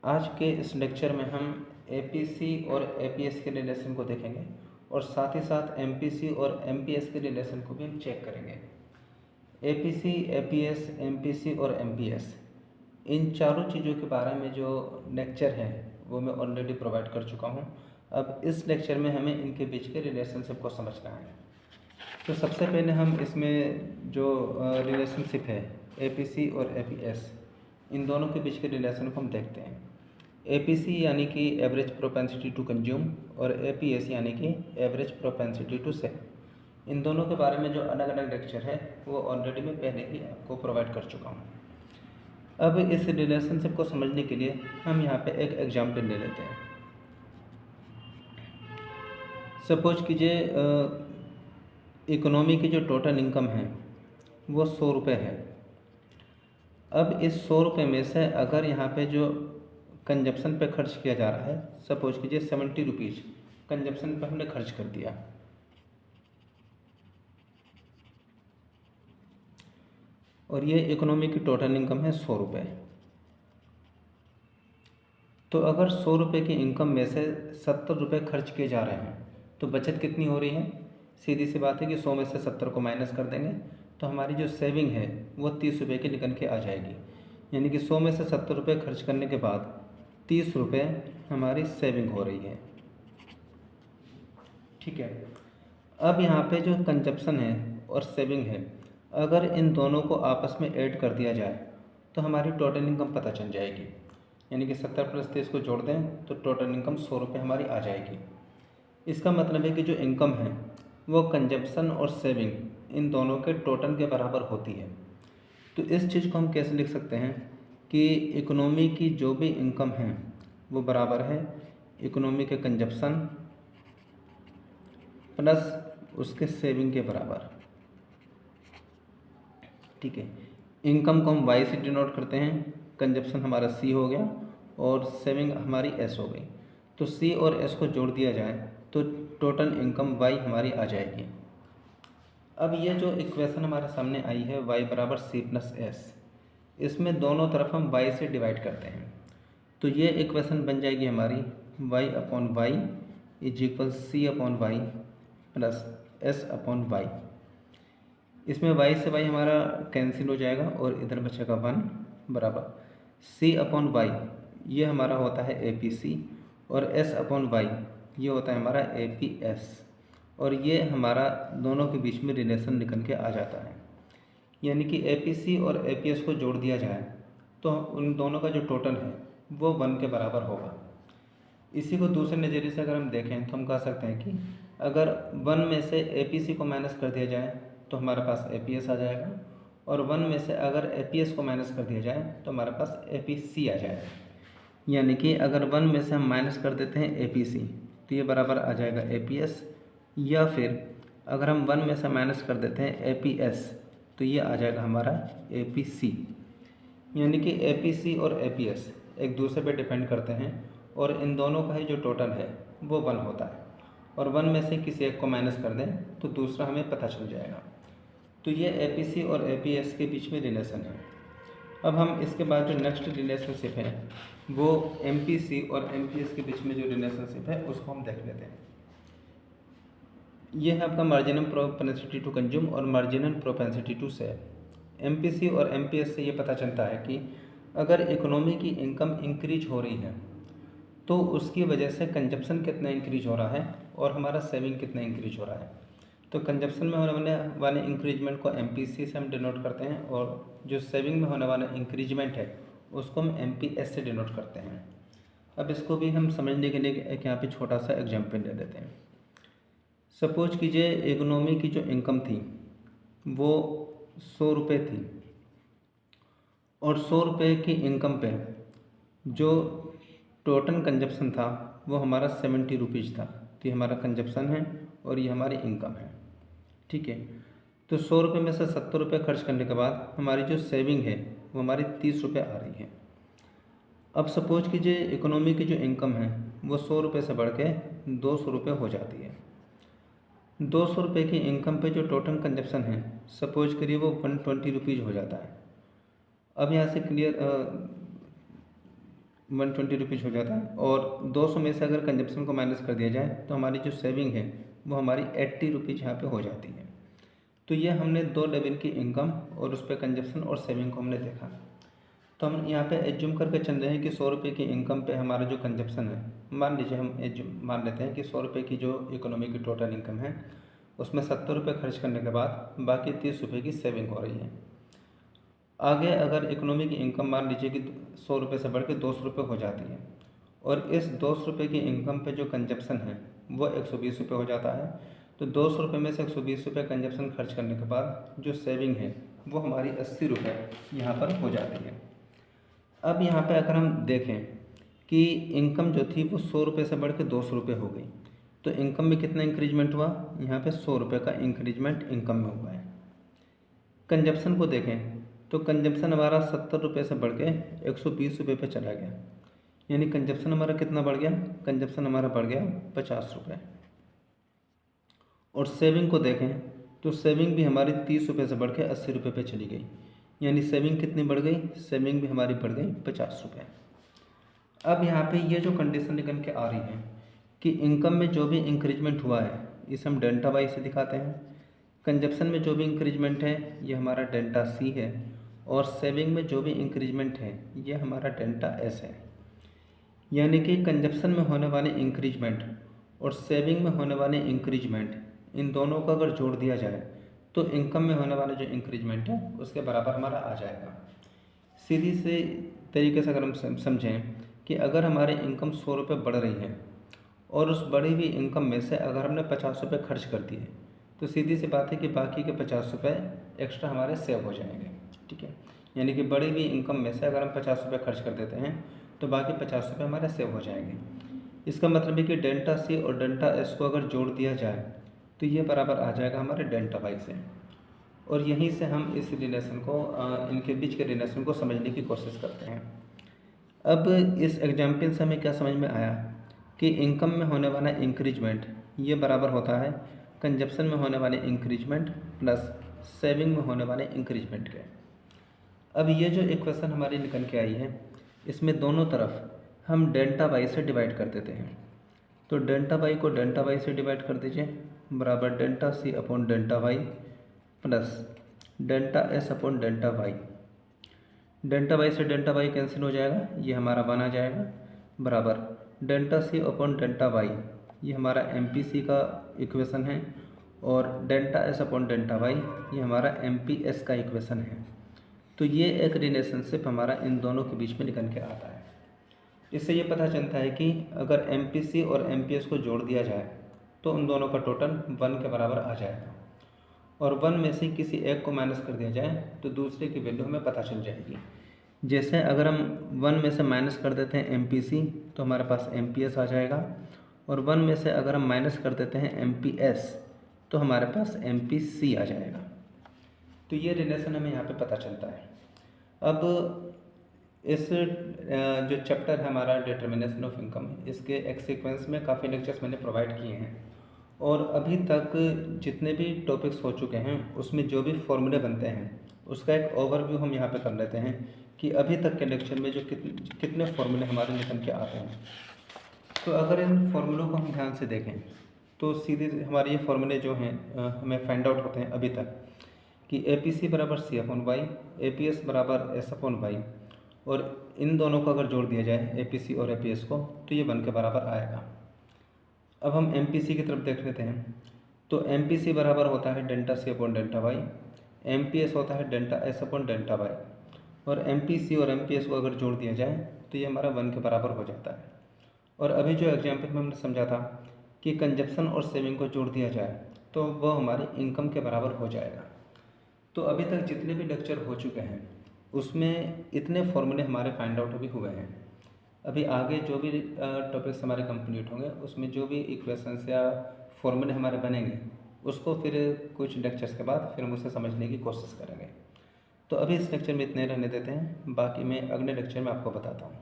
आज के इस लेक्चर में हम एपीसी और एपीएस के रिलेशन को देखेंगे और साथ ही साथ एमपीसी और एमपीएस के रिलेशन को भी हम चेक करेंगे। एपीसी, एपीएस, एमपीसी और एमपीएस, इन चारों चीज़ों के बारे में जो लेक्चर है वो मैं ऑलरेडी प्रोवाइड कर चुका हूँ। अब इस लेक्चर में हमें इनके बीच के रिलेशनशिप को समझना है। तो सबसे पहले हम इसमें जो रिलेशनशिप है एपीसी और एपीएस, इन दोनों के बीच के रिलेशन को हम देखते हैं। एपीसी यानी कि एवरेज प्रोपेंसिटी टू कंज्यूम और एपीएस यानी कि एवरेज प्रोपेंसिटी टू सेल। इन दोनों के बारे में जो अलग अलग लेक्चर है वो ऑलरेडी मैं पहले ही आपको प्रोवाइड कर चुका हूँ। अब इस रिलेशनशिप को समझने के लिए हम यहाँ पे एक एग्जाम्पल ले लेते हैं। सपोज कीजिए इकोनॉमी की जो टोटल इनकम है वो 100 रुपये है। अब इस 100 रुपये में से अगर यहाँ पे जो कंजप्शन पे खर्च किया जा रहा है, सपोज कीजिए 70 रुपीज़ कंजप्शन पे हमने खर्च कर दिया, और ये इकोनॉमी की टोटल इनकम है 100 रुपये। तो अगर 100 रुपये की इनकम में से 70 रुपये खर्च किए जा रहे हैं तो बचत कितनी हो रही है? सीधी सी बात है कि 100 में से 70 को माइनस कर देंगे तो हमारी जो सेविंग है वो 30 रुपये की निकल के आ जाएगी। यानी कि 100 में से 70 रुपये खर्च करने के बाद 30 रुपये हमारी सेविंग हो रही है। ठीक है। अब यहाँ पे जो कंजप्शन है और सेविंग है, अगर इन दोनों को आपस में ऐड कर दिया जाए तो हमारी टोटल इनकम पता चल जाएगी। यानी कि 70 प्लस 30 को जोड़ दें तो टोटल इनकम 100 रुपये हमारी आ जाएगी। इसका मतलब है कि जो इनकम है वो कंजप्शन और सेविंग इन दोनों के टोटल के बराबर होती है। तो इस चीज़ को हम कैसे लिख सकते हैं कि इकोनॉमी की जो भी इनकम है वो बराबर है इकोनॉमी के कंजप्शन प्लस उसके सेविंग के बराबर। ठीक है। इनकम को हम वाई से डिनोट करते हैं, कंजप्शन हमारा सी हो गया और सेविंग हमारी एस हो गई। तो सी और एस को जोड़ दिया जाए तो टोटल इनकम वाई हमारी आ जाएगी। अब ये जो इक्वेशन हमारे सामने आई है वाई बराबर सी प्लस एस, इसमें दोनों तरफ हम वाई से डिवाइड करते हैं तो ये इक्वेशन बन जाएगी हमारी Y upon Y is equal C upon Y plus S upon Y. इसमें y से y हमारा कैंसिल हो जाएगा और इधर बचेगा 1 बराबर c अपॉन वाई, ये हमारा होता है APC, और s अपॉन वाई ये होता है हमारा APS, और ये हमारा दोनों के बीच में रिलेशन निकल के आ जाता है। यानी कि APC और APS को जोड़ दिया जाए तो उन दोनों का जो टोटल है वो 1 के बराबर होगा। इसी को दूसरे नज़रिए से अगर हम देखें तो हम कह सकते हैं कि अगर 1 में से APC को माइनस कर दिया जाए तो हमारे पास APS आ जाएगा, और 1 में से अगर APS को माइनस कर दिया जाए तो हमारे पास APC आ जाएगा। यानी कि अगर 1 में से हम माइनस कर देते हैं APC तो ये बराबर आ जाएगा APS, या फिर अगर हम 1 में से माइनस कर देते हैं APS तो ये आ जाएगा हमारा APC। यानी कि APC और APS एक दूसरे पे डिपेंड करते हैं और इन दोनों का ही जो टोटल है वो 1 होता है, और 1 में से किसी एक को माइनस कर दें तो दूसरा हमें पता चल जाएगा। तो ये APC और APS के बीच में रिलेशन है। अब हम इसके बाद जो नेक्स्ट रिलेशनशिप है वो MPC और MPS के बीच में जो रिलेशनशिप है उसको हम देख लेते हैं। ये है आपका मार्जिनल प्रोपेंसिटी टू कंज्यूम और marginal propensity to sell. MPC और MPS से ये पता चलता है कि अगर इकोनॉमी की इनकम इंक्रीज हो रही है तो उसकी वजह से कंजप्शन कितना इंक्रीज हो रहा है और हमारा सेविंग कितना इंक्रीज हो रहा है। तो कंजप्शन में होने वाले इंक्रीजमेंट को MPC से हम डिनोट करते हैं, और जो सेविंग में होने वाला इंक्रीजमेंट है उसको हम MPS से डिनोट करते हैं। अब इसको भी हम समझने के लिए एक यहाँ पे छोटा सा एग्जाम्पल ले लेते हैं। सपोज कीजिए इकोनॉमी की जो इनकम थी वो 100 रुपये थी, और 100 रुपये की इनकम पे जो टोटल कंजप्शन था वो हमारा 70 रुपीज़ था। तो ये हमारा कंजप्शन है और ये हमारी इनकम है। ठीक है। तो 100 रुपये में से 70 रुपये खर्च करने के बाद हमारी जो सेविंग है वो हमारी 30 रुपये आ रही है। अब सपोज कीजिए इकोनॉमी की जो इनकम है वो 100 रुपये से बढ़ के 200 रुपये हो जाती है। 200 रुपये की इनकम पे जो टोटल कंजप्शन है सपोज करिए वो 120 रुपीज़ हो जाता है। अब यहाँ से क्लियर 120 रुपीज़ हो जाता है। और 200 में से अगर कंजप्शन को माइनस कर दिया जाए तो हमारी जो सेविंग है वो हमारी 80 रुपीज़ यहाँ पे हो जाती है। तो ये हमने 2 लेवल की इनकम और उस पर कंजप्शन और सेविंग को हमने देखा। तो हम यहाँ पे एज्यूम करके चल रहे हैं कि 100 रुपये की इनकम पे हमारा जो कंजप्शन है, मान लीजिए हम एज्यूम मान लेते हैं कि 100 रुपये की जो इकोनॉमी की टोटल इनकम है उसमें 70 रुपये खर्च करने के बाद बाकी 30 रुपये की सेविंग हो रही है। आगे अगर इकोनॉमी की इनकम मान लीजिए कि 100 रुपये से बढ़ के 200 रुपये हो जाती है और इस 200 रुपये की इनकम पे जो कंजप्शन है वो 120 रुपये हो जाता है। तो 200 रुपये में से 120 रुपये कंजप्शन खर्च करने के बाद जो सेविंग है वो हमारी 80 रुपये यहाँ पर हो जाती है। अब यहाँ पे अगर हम देखें कि इनकम जो थी वो 100 रुपये से बढ़ के 200 रुपये हो गई, तो इनकम में कितना इंक्रीजमेंट हुआ, यहाँ पे 100 रुपये का इंक्रीजमेंट इनकम में हुआ है। कंजप्शन को देखें तो कंजप्शन हमारा 70 रुपये से बढ़ के 120 रुपये पे चला गया, यानी कंजप्शन हमारा कितना बढ़ गया, कंजप्शन हमारा बढ़ गया 50 रुपये। और सेविंग को देखें तो सेविंग भी हमारी 30 रुपये से बढ़ के 80 रुपये पे चली गई, यानी सेविंग कितनी बढ़ गई, सेविंग भी हमारी बढ़ गई 50 रुपये। अब यहाँ पे ये जो कंडीशन निकल के आ रही है कि इनकम में जो भी इंक्रीजमेंट हुआ है इसे हम डेल्टा वाई से दिखाते हैं, कंजप्शन में जो भी इंक्रीजमेंट है ये हमारा डेल्टा सी है, और सेविंग में जो भी इंक्रीजमेंट है ये हमारा डेल्टा एस है। यानी कि कंजप्शन में होने वाले इंक्रीजमेंट और सेविंग में होने वाले इंक्रीजमेंट, इन दोनों को अगर जोड़ दिया जाए तो इनकम में होने वाला जो इंक्रीजमेंट है उसके बराबर हमारा आ जाएगा। सीधी से तरीके से अगर हम समझें कि अगर हमारे इनकम 100 रुपये बढ़ रही है और उस बढ़ी हुई इनकम में से अगर हमने 50 रुपये खर्च कर दिए तो सीधी सी बात है कि बाकी के 50 रुपये एक्स्ट्रा हमारे सेव हो जाएंगे। ठीक है, यानी कि बढ़ी हुई इनकम में से अगर हम 50 रुपये खर्च कर देते हैं तो बाकी 50 रुपये हमारे सेव हो जाएंगे। इसका मतलब है कि डेल्टा सी और डेल्टा एस को अगर जोड़ दिया जाए तो ये बराबर आ जाएगा हमारे डेल्टा वाई से, और यहीं से हम इस रिलेशन को इनके बीच के रिलेशन को समझने की कोशिश करते हैं। अब इस एग्जाम्पल से हमें क्या समझ में आया कि इनकम में होने वाला इंक्रीजमेंट ये बराबर होता है कंजप्शन में होने वाले इंक्रीजमेंट प्लस सेविंग में होने वाले इंक्रीजमेंट के। अब ये जो इक्वेशन हमारी निकल के आई है इसमें दोनों तरफ हम डेल्टा वाई से डिवाइड कर देते हैं। तो डेल्टा वाई को डेल्टा वाई से डिवाइड कर दीजिए, बराबर delta C upon delta Y plus delta S upon delta Y. Delta Y से डेल्टा वाई कैंसिल हो जाएगा, ये हमारा 1 आ जाएगा, बराबर delta C upon delta Y, ये हमारा MPC का इक्वेशन है, और delta S upon delta Y ये हमारा MPS का इक्वेशन है। तो ये एक रिलेशनशिप हमारा इन दोनों के बीच में निकल के आता है। इससे ये पता चलता है कि अगर MPC और MPS को जोड़ दिया जाए तो उन दोनों का टोटल 1 के बराबर आ जाएगा, और 1 में से किसी एक को माइनस कर दिया जाए तो दूसरे की वैल्यू हमें पता चल जाएगी। जैसे अगर हम 1 में से माइनस कर देते हैं MPC तो हमारे पास MPS आ जाएगा, और 1 में से अगर हम माइनस कर देते हैं MPS तो हमारे पास MPC आ जाएगा। तो ये रिलेशन हमें यहाँ पे पता चलता है। अब इस जो चैप्टर है हमारा डिटर्मिनेशन ऑफ इनकम, इसके एक सीक्वेंस में काफ़ी लेक्चर्स मैंने प्रोवाइड किए हैं, और अभी तक जितने भी टॉपिक्स हो चुके हैं उसमें जो भी फॉर्मूले बनते हैं उसका एक ओवरव्यू हम यहाँ पे कर लेते हैं कि अभी तक के लेक्चर में जो कितने फॉर्मूले हमारे निकल के आते हैं। तो अगर इन फॉर्मूलों को हम ध्यान से देखें तो सीधे हमारे ये फॉर्मूले जो हैं हमें फाइंड आउट होते हैं अभी तक कि APC बराबर C अपॉन वाई, APS बराबर S अपॉन वाई, और इन दोनों को अगर जोड़ दिया जाए APC और APS को तो ये 1 के बराबर आएगा। अब हम MPC की तरफ देख लेते हैं। तो MPC बराबर होता है delta C upon delta Y, MPS होता है delta S upon delta Y, और MPC और MPS को अगर जोड़ दिया जाए तो ये हमारा 1 के बराबर हो जाता है। और अभी जो एग्जाम्पल में हमने समझा था कि कंजप्शन और सेविंग को जोड़ दिया जाए तो वो हमारी इनकम के बराबर हो जाएगा। तो अभी तक जितने भी लेक्चर हो चुके हैं उसमें इतने फॉर्मूले हमारे फाइंड आउट अभी हुए हैं। अभी आगे जो भी टॉपिक्स हमारे कंप्लीट होंगे उसमें जो भी इक्वेशंस या फॉर्मूले हमारे बनेंगे उसको फिर कुछ लेक्चर्स के बाद फिर हम उसे समझने की कोशिश करेंगे। तो अभी इस लेक्चर में इतने रहने देते हैं, बाकी मैं अगले लेक्चर में आपको बताता हूँ।